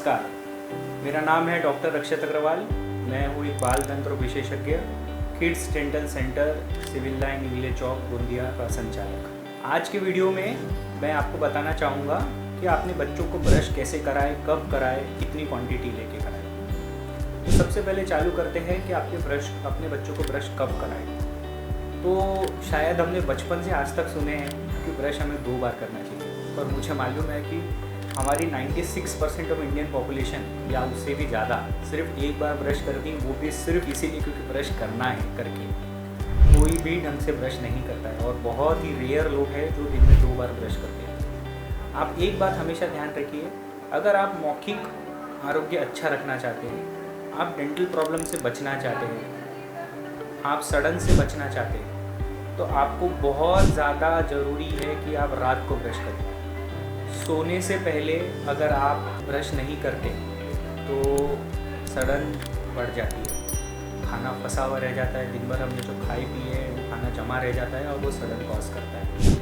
नमस्कार, मेरा नाम है डॉक्टर रक्षित अग्रवाल। मैं हूँ एक बाल तंत्र विशेषज्ञ, kids dental centre, civil line, नीले चौक, गोंदिया का संचालक। आज के वीडियो में मैं आपको बताना चाहूँगा कि आपने बच्चों को ब्रश कैसे कराएं, कब कराएं, कितनी क्वांटिटी लेके कराएं। तो सबसे पहले चालू करते हैं कि अपने बच्चों को ब्रश कब कराएं। तो शायद हमने बचपन से आज तक सुने हैं कि ब्रश हमें 2 बार करना चाहिए, पर मुझे मालूम है कि हमारी 96% ऑफ इंडियन पॉपुलेशन या उससे भी ज़्यादा सिर्फ 1 बार ब्रश करती है, वो भी सिर्फ इसीलिए क्योंकि ब्रश करना है करके। कोई भी ढंग से ब्रश नहीं करता है और बहुत ही रेयर लोग हैं जो दिन में 2 बार ब्रश करते हैं। आप एक बात हमेशा ध्यान रखिए, अगर आप मौखिक आरोग्य अच्छा रखना चाहते हैं, आप डेंटल प्रॉब्लम से बचना चाहते हैं, आप सड़न से बचना चाहते हैं, तो आपको बहुत ज़्यादा ज़रूरी है कि आप रात को ब्रश करें। सोने से पहले अगर आप ब्रश नहीं करते तो सड़न बढ़ जाती है, खाना फंसा हुआ रह जाता है, दिन भर हमने जो खाई पी है वो खाना जमा रह जाता है और वो सड़न कॉज करता है।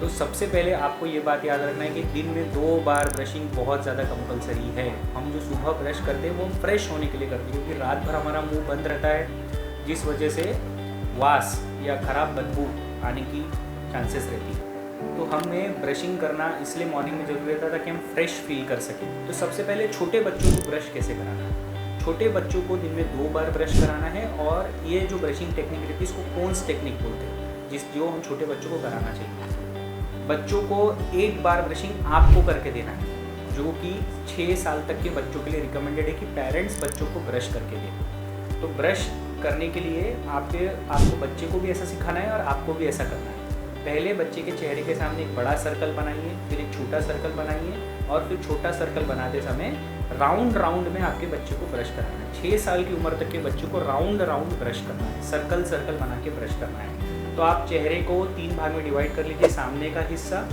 तो सबसे पहले आपको ये बात याद रखना है कि दिन में 2 बार ब्रशिंग बहुत ज़्यादा कंपलसरी है। हम जो सुबह ब्रश करते हैं वो फ्रेश होने के लिए करते हैं, क्योंकि रात भर हमारा मुंह बंद रहता है, जिस वजह से वास या ख़राब बदबू आने की चांसेस रहती है। तो हमें ब्रशिंग करना इसलिए मॉर्निंग में जरूरी रहता था कि हम फ्रेश फील कर सकें। तो सबसे पहले छोटे बच्चों को ब्रश कैसे कराना है। छोटे बच्चों को दिन में 2 बार ब्रश कराना है, और ये जो ब्रशिंग टेक्निक रहती है इसको कोन्स टेक्निक बोलते हैं, जो हम छोटे बच्चों को कराना चाहिए। बच्चों को 1 बार ब्रशिंग आपको करके देना है, जो कि 6 साल तक के बच्चों के लिए रिकमेंडेड है कि पेरेंट्स बच्चों को ब्रश करके दें। तो ब्रश करने के लिए आपको बच्चे को भी ऐसा सिखाना है और आपको भी ऐसा करना है। पहले बच्चे के चेहरे के सामने एक बड़ा सर्कल बनाइए, फिर एक छोटा सर्कल बनाइए, और फिर छोटा सर्कल बनाते समय राउंड में आपके बच्चे को ब्रश कराना है। 6 साल की उम्र तक के बच्चों को राउंड ब्रश करना है, सर्कल बना के ब्रश करना है। तो आप चेहरे को 3 भाग में डिवाइड कर लीजिए, सामने का हिस्सा,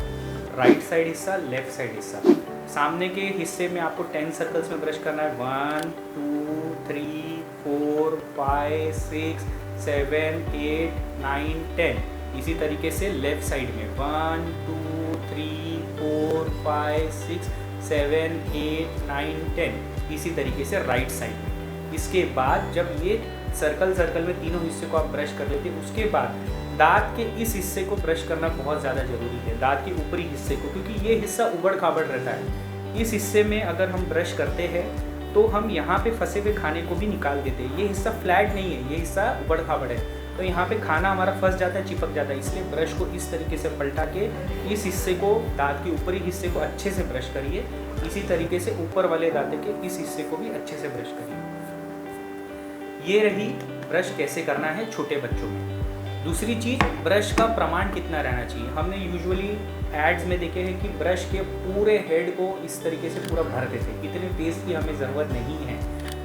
राइट साइड हिस्सा, लेफ्ट साइड हिस्सा। सामने के हिस्से में आपको 10 सर्कल्स में ब्रश करना है, 1 2 3 4 5 6 7 8 9 10। इसी तरीके से लेफ्ट साइड में 1 2 3 4 5 6 7 8 9 10। इसी तरीके से राइट साइड में। इसके बाद जब ये सर्कल में तीनों हिस्से को आप ब्रश कर लेते हैं, उसके बाद दांत के इस हिस्से को ब्रश करना बहुत ज़्यादा ज़रूरी है, दांत के ऊपरी हिस्से को, क्योंकि ये हिस्सा उबड़ खाबड़ रहता है। इस हिस्से में अगर हम ब्रश करते हैं तो हम यहाँ पे फंसे हुए खाने को भी निकाल देते हैं। ये हिस्सा फ्लैट नहीं है, ये हिस्सा उबड़ खाबड़ है, तो यहाँ पे खाना हमारा फंस जाता है, चिपक जाता है। इसलिए ब्रश को इस तरीके से पलटा के इस हिस्से को, दांत के ऊपरी हिस्से को अच्छे से ब्रश करिए। इसी तरीके से ऊपर वाले दांत के इस हिस्से को भी अच्छे से ब्रश करिए। ये रही ब्रश कैसे करना है छोटे बच्चों में। दूसरी चीज़, ब्रश का प्रमाण कितना रहना चाहिए। हमने यूजुअली एड्स में देखे हैं कि ब्रश के पूरे हेड को इस तरीके से पूरा भर देते हैं। इतने पेस्ट की हमें ज़रूरत नहीं है।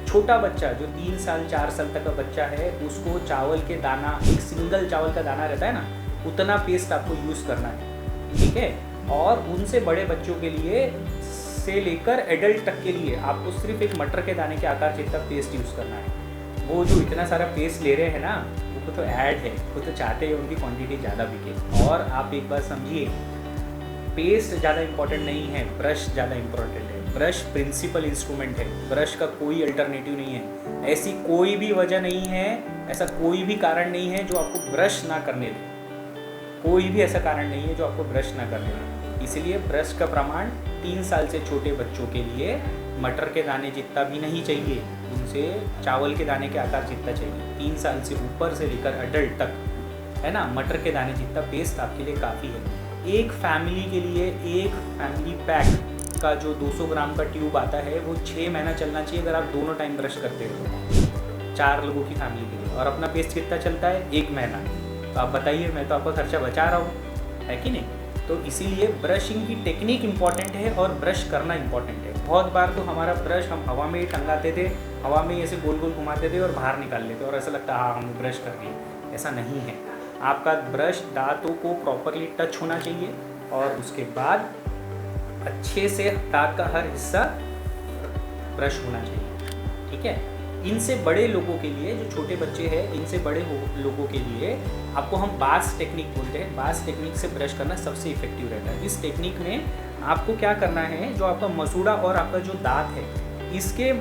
छोटा बच्चा जो 3 साल 4 साल तक का बच्चा है, उसको चावल के दाना, एक सिंगल चावल का दाना रहता है ना, उतना पेस्ट आपको यूज़ करना है, ठीक है। और उनसे बड़े बच्चों के लिए से लेकर एडल्ट तक के लिए आपको सिर्फ एक मटर के दाने के आकार जितना पेस्ट यूज़ करना है। वो जो इतना सारा पेस्ट ले रहे हैं ना, वो तो ऐड है, वो तो चाहते हैं उनकी क्वांटिटी ज़्यादा बिके। और आप एक बार समझिए, पेस्ट ज़्यादा इम्पोर्टेंट नहीं है, ब्रश ज़्यादा इम्पोर्टेंट है। ब्रश प्रिंसिपल इंस्ट्रूमेंट है, ब्रश का कोई अल्टरनेटिव नहीं है। ऐसी कोई भी वजह नहीं है, ऐसा कोई भी कारण नहीं है जो आपको ब्रश ना करने दे। कोई भी ऐसा कारण नहीं है जो आपको ब्रश ना करने दे। इसलिए ब्रश का प्रमाण 3 साल से छोटे बच्चों के लिए मटर के दाने जितना भी नहीं चाहिए, उनसे चावल के दाने के आकार जितना चाहिए। 3 साल से ऊपर से लेकर अडल्ट तक, है ना, मटर के दाने जितना पेस्ट आपके लिए काफ़ी है। एक फैमिली के लिए एक फैमिली पैक का जो 200 ग्राम का ट्यूब आता है, वो 6 महीना चलना चाहिए अगर आप दोनों टाइम ब्रश करते हो। 4 लोगों की फैमिली के लिए। और अपना पेस्ट कितना चलता है? 1 महीना। तो आप बताइए, मैं तो आपका खर्चा बचा रहा हूँ, है कि नहीं। तो इसीलिए ब्रशिंग की टेक्निक इंपॉर्टेंट है और ब्रश करना इंपॉर्टेंट है। बहुत बार तो हमारा ब्रश हम हवा में ही टंगाते थे, हवा में ऐसे गोल गोल घुमाते थे और बाहर निकाल लेते, और ऐसा लगता हाँ हमने ब्रश कर लिया। ऐसा नहीं है। आपका ब्रश दांतों को प्रॉपरली टच होना चाहिए, और उसके बाद अच्छे से दांत का हर हिस्सा ब्रश होना चाहिए, ठीक है। इनसे बड़े लोगों के लिए, जो छोटे बच्चे हैं, इनसे बड़े लोगों के लिए आपको हम बास टेक्निक बोलते हैं। बास टेक्निक से ब्रश करना सबसे इफेक्टिव रहता है। इस टेक्निक में आपको क्या करना है, जो आपका मसूड़ा और आपका जो दांत है, इसके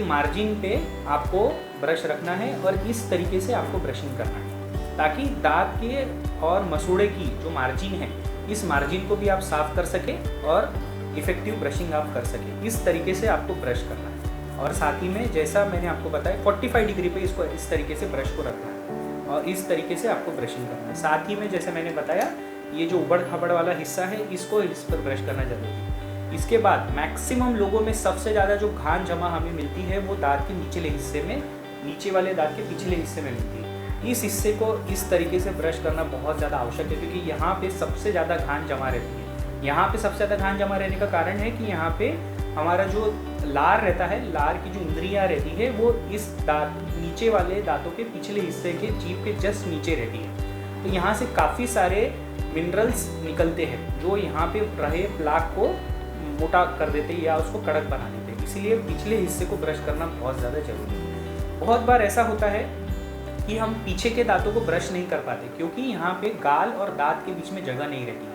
मार्जिन पे आपको ब्रश रखना है और इस तरीके से आपको ब्रशिंग करना है, ताकि दांत के और मसूड़े की जो मार्जिन है, इस मार्जिन को भी आप साफ़ कर सकें और इफ़ेक्टिव ब्रशिंग आप कर सकें। इस तरीके से आपको ब्रश करना है। और साथ ही में जैसा मैंने आपको बताया 45 डिग्री पे इसको इस तरीके से ब्रश को रखना है और इस तरीके से आपको ब्रशिंग करना है। साथ ही में जैसे मैंने बताया, ये जो उबड़ खाबड़ वाला हिस्सा है, इसको इस पर ब्रश करना जरूरी है। इसके बाद मैक्सिमम लोगों में सबसे ज़्यादा जो घान जमा हमें मिलती है वो दांत के निचले हिस्से में, नीचे वाले दांत के पिछले हिस्से में मिलती है। इस हिस्से को इस तरीके से ब्रश करना बहुत ज़्यादा आवश्यक है, क्योंकि यहाँ पे सबसे ज़्यादा घान जमा रहती है। यहाँ पे सबसे ज़्यादा घान जमा रहने का कारण है कि यहाँ पे हमारा जो लार रहता है, लार की जो इंद्रियाँ रहती है, वो इस दांत नीचे वाले दांतों के पिछले हिस्से के जीभ के जस्ट नीचे रहती है। तो यहाँ से काफ़ी सारे मिनरल्स निकलते हैं जो यहाँ पे रहे प्लाक को मोटा कर देते हैं या उसको कड़क बना देते हैं। इसीलिए पिछले हिस्से को ब्रश करना बहुत ज़्यादा जरूरी है। बहुत बार ऐसा होता है कि हम पीछे के दांतों को ब्रश नहीं कर पाते, क्योंकि यहाँ पे गाल और दांत के बीच में जगह नहीं रहती है।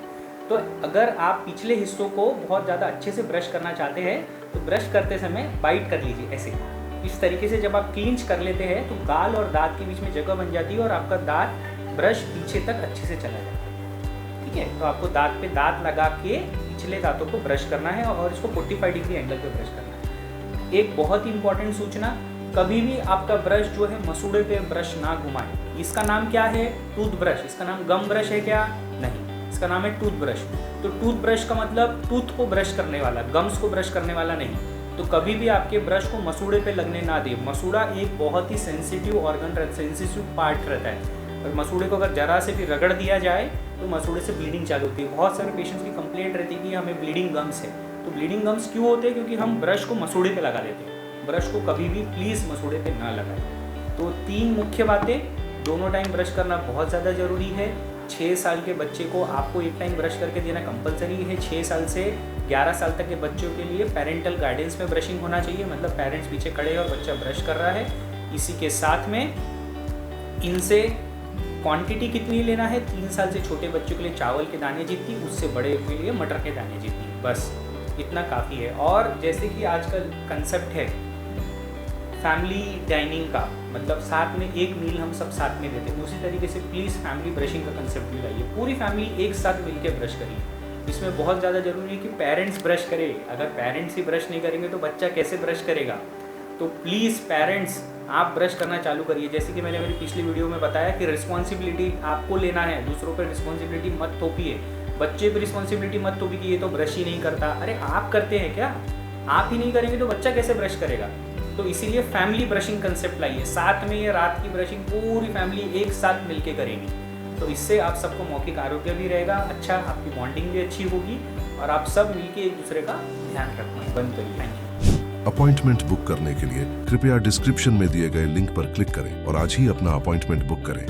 तो अगर आप पिछले हिस्सों को बहुत ज़्यादा अच्छे से ब्रश करना चाहते हैं तो ब्रश करते समय बाइट कर लीजिए ऐसे। इस तरीके से जब आप क्लींच कर लेते हैं तो गाल और दांत के बीच में जगह बन जाती है और आपका दांत ब्रश पीछे तक अच्छे से चला जाता है। ठीक है, तो आपको दांत पे दांत लगा के पिछले दांतों को ब्रश करना है और इसको 45 डिग्री एंगल पे ब्रश करना है। एक बहुत ही इंपॉर्टेंट सूचना, कभी भी आपका ब्रश जो है मसूड़े पे ब्रश ना घुमाएं। इसका नाम क्या है? Tooth brush. इसका नाम गम ब्रश है क्या? नहीं, इसका नाम है टूथ ब्रश। तो टूथ ब्रश का मतलब टूथ को ब्रश करने वाला, गम्स को ब्रश करने वाला नहीं। तो कभी भी आपके ब्रश को मसूड़े पे लगने ना दे। मसूड़ा एक बहुत ही सेंसिटिव ऑर्गन, सेंसिटिव पार्ट रहता है, और मसूड़े को अगर जरा से भी रगड़ दिया जाए तो मसूड़े से ब्लीडिंग चालू होती है। बहुत सारे पेशेंट्स की कंप्लेंट रहती है कि हमें ब्लीडिंग गम्स है। तो ब्लीडिंग गम्स क्यों होते हैं? क्योंकि हम ब्रश को मसूड़े पे लगा देते हैं। ब्रश को कभी भी प्लीज़ मसूड़े पे ना लगाएं। तो 3 मुख्य बातें, दोनों टाइम ब्रश करना बहुत ज़्यादा ज़रूरी है। 6 साल के बच्चे को आपको एक टाइम ब्रश करके देना कंपलसरी है। 6 साल से 11 साल तक के बच्चों के लिए पेरेंटल गाइडेंस में ब्रशिंग होना चाहिए, मतलब पेरेंट्स पीछे खड़े हैं और बच्चा ब्रश कर रहा है। इसी के साथ में इनसे क्वांटिटी कितनी लेना है? 3 साल से छोटे बच्चों के लिए चावल के दाने जितनी, उससे बड़े के लिए मटर के दाने जितनी, बस इतना काफ़ी है। और जैसे कि आजकल कंसेप्ट है फैमिली डाइनिंग का, मतलब साथ में एक मील हम सब साथ में देते हैं, उसी तरीके से प्लीज़ फैमिली ब्रशिंग का कंसेप्ट भी लाइए। पूरी फैमिली एक साथ मिलकर ब्रश करिए। इसमें बहुत ज़्यादा ज़रूरी है कि पेरेंट्स ब्रश करें। अगर पेरेंट्स ही ब्रश नहीं करेंगे तो बच्चा कैसे ब्रश करेगा? तो प्लीज़ पेरेंट्स आप ब्रश करना चालू करिए। जैसे कि मैंने मेरी पिछली वीडियो में बताया कि रिस्पॉन्सिबिलिटी आपको लेना है, दूसरों पर रिस्पॉन्सिबिलिटी मत थोपिए। बच्चे पर रिस्पॉन्सिबिलिटी मत थोपिए कि ये तो ब्रश ही नहीं करता। अरे आप करते हैं क्या? आप ही नहीं करेंगे तो बच्चा कैसे ब्रश करेगा? तो इसीलिए फैमिली ब्रशिंग कंसेप्ट लाइए। साथ में ये रात की ब्रशिंग पूरी फैमिली एक साथ मिलके करेगी। तो इससे आप सबको मौखिक आरोग्य भी रहेगा अच्छा, आपकी बॉन्डिंग भी अच्छी होगी और आप सब मिलके एक दूसरे का ध्यान रखना बंद करिए। Thank you. अपॉइंटमेंट बुक करने के लिए कृपया डिस्क्रिप्शन में दिए गए लिंक पर क्लिक करें और आज ही अपना अपॉइंटमेंट बुक करें।